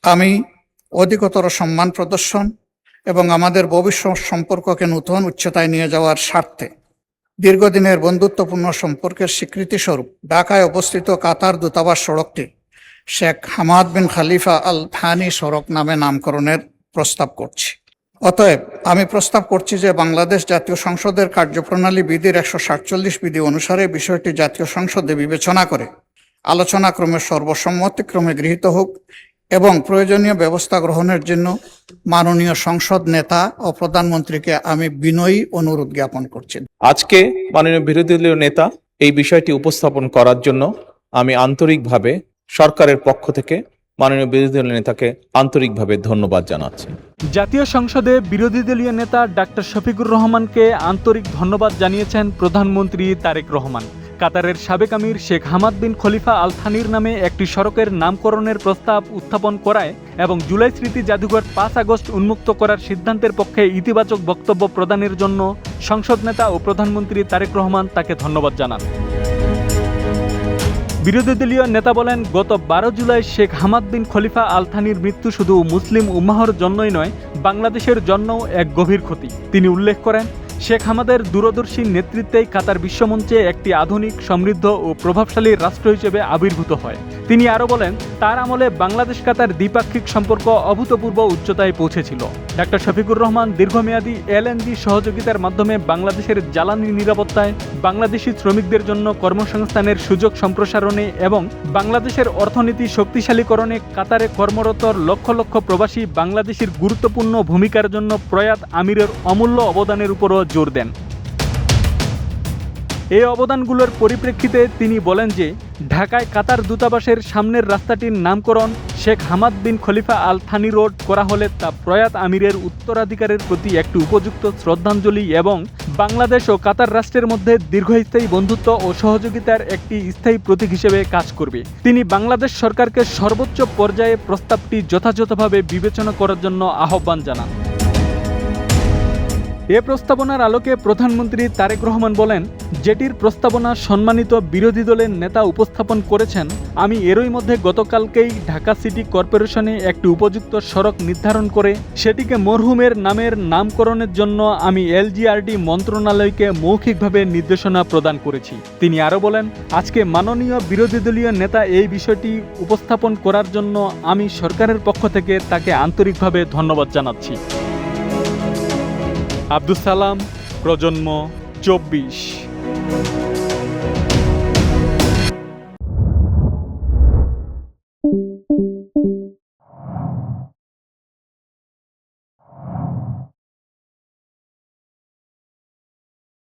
আমি অধিকতর সম্মান প্রদর্শন এবং আমাদের ভবিষ্যৎ সম্পর্ককে নতুন উচ্চতায় নিয়ে যাওয়ার স্বার্থে দীর্ঘদিনের বন্ধুত্বপূর্ণ সম্পর্কের স্বীকৃতিস্বরূপ ঢাকায় অবস্থিত কাতার দূতাবাস সড়কটি শেখ হামাদ বিন খলিফা আল থানি সড়ক নামে নামকরণের প্রস্তাব করছি। অতএব আমি প্রস্তাব করছি যে বাংলাদেশ জাতীয় সংসদের কার্যপ্রণালী বিধির 147 বিধি অনুসারে বিষয়টি জাতীয় সংসদে বিবেচনা করে আলোচনাক্রমে সর্বসম্মতিক্রমে গৃহীত হোক এবং প্রয়োজনীয় ব্যবস্থা গ্রহণের জন্য মাননীয় সংসদ নেতা ও প্রধানমন্ত্রীকে আমি বিনয়ী অনুরোধ জ্ঞাপন করছি। আজকে মাননীয় বিরোধী দলীয় নেতা এই বিষয়টি উপস্থাপন করার জন্য আমি আন্তরিকভাবে সরকারের পক্ষ থেকে মাননীয় বিরোধী দলীয় নেতাকে আন্তরিকভাবে ধন্যবাদ জানাচ্ছি। জাতীয় সংসদে বিরোধী দলীয় নেতা ডাক্তার শফিকুর রহমানকে আন্তরিক ধন্যবাদ জানিয়েছেন প্রধানমন্ত্রী তারেক রহমান। কাতারের সাবেক আমির শেখ হামাদ বিন খলিফা আল থানির নামে একটি সড়কের নামকরণের প্রস্তাব উত্থাপন করায় এবং জুলাই স্মৃতি জাদুঘর 5 আগস্ট উন্মুক্ত করার সিদ্ধান্তের পক্ষে ইতিবাচক বক্তব্য প্রদানের জন্য সংসদ নেতা ও প্রধানমন্ত্রী তারেক রহমান তাকে ধন্যবাদ জানান। বিরোধী দলীয় নেতা বলেন, গত 12 জুলাই শেখ হামাদ বিন খলিফা আল থানির মৃত্যু শুধু মুসলিম উম্মাহর জন্যই নয়, বাংলাদেশের জন্যও এক গভীর ক্ষতি। তিনি উল্লেখ করেন, শেখ হামাদের দূরদর্শী নেতৃত্বেই কাতার বিশ্বমঞ্চে একটি আধুনিক, সমৃদ্ধ ও প্রভাবশালী রাষ্ট্র হিসেবে আবির্ভূত হয়। তিনি আরও বলেন, তার আমলে বাংলাদেশ কাতার দ্বিপাক্ষিক সম্পর্ক অভূতপূর্ব উচ্চতায় পৌঁছেছিল। ডাক্তার শফিকুর রহমান দীর্ঘমেয়াদী এলএনজি সহযোগিতার মাধ্যমে বাংলাদেশের জ্বালানি নিরাপত্তায়, বাংলাদেশি শ্রমিকদের জন্য কর্মসংস্থানের সুযোগ সম্প্রসারণে এবং বাংলাদেশের অর্থনীতি শক্তিশালীকরণে কাতারে কর্মরত লক্ষ লক্ষ প্রবাসী বাংলাদেশির গুরুত্বপূর্ণ ভূমিকার জন্য প্রয়াত আমিরের অমূল্য অবদানের উপরও জোর দেন। এই অবদানগুলোর পরিপ্রেক্ষিতে তিনি বলেন যে ঢাকায় কাতার দূতাবাসের সামনের রাস্তাটির নামকরণ শেখ হামাদ বিন খলিফা আল থানি রোড করা হলে তা প্রয়াত আমিরের উত্তরাধিকারের প্রতি একটি উপযুক্ত শ্রদ্ধাঞ্জলি এবং বাংলাদেশ ও কাতার রাষ্ট্রের মধ্যে দীর্ঘস্থায়ী বন্ধুত্ব ও সহযোগিতার একটি স্থায়ী প্রতীক হিসেবে কাজ করবে। তিনি বাংলাদেশ সরকারকে সর্বোচ্চ পর্যায়ে প্রস্তাবটি যথাযথভাবে বিবেচনা করার জন্য আহ্বান জানান। এ প্রস্তাবনার আলোকে প্রধানমন্ত্রী তারেক রহমান বলেন, যেটির প্রস্তাবনা সম্মানিত বিরোধী দলের নেতা উপস্থাপন করেছেন, আমি এরই মধ্যে গতকালকেই ঢাকা সিটি কর্পোরেশনে একটি উপযুক্ত সড়ক নির্ধারণ করে সেটিকে মরহুমের নামের নামকরণের জন্য আমি এলজিআরডি মন্ত্রণালয়কে মৌখিকভাবে নির্দেশনা প্রদান করেছি। তিনি আরও বলেন, আজকে মাননীয় বিরোধী দলীয় নেতা এই বিষয়টি উপস্থাপন করার জন্য আমি সরকারের পক্ষ থেকে তাকে আন্তরিকভাবে ধন্যবাদ জানাচ্ছি। আব্দুস সালাম, প্রজন্ম 24।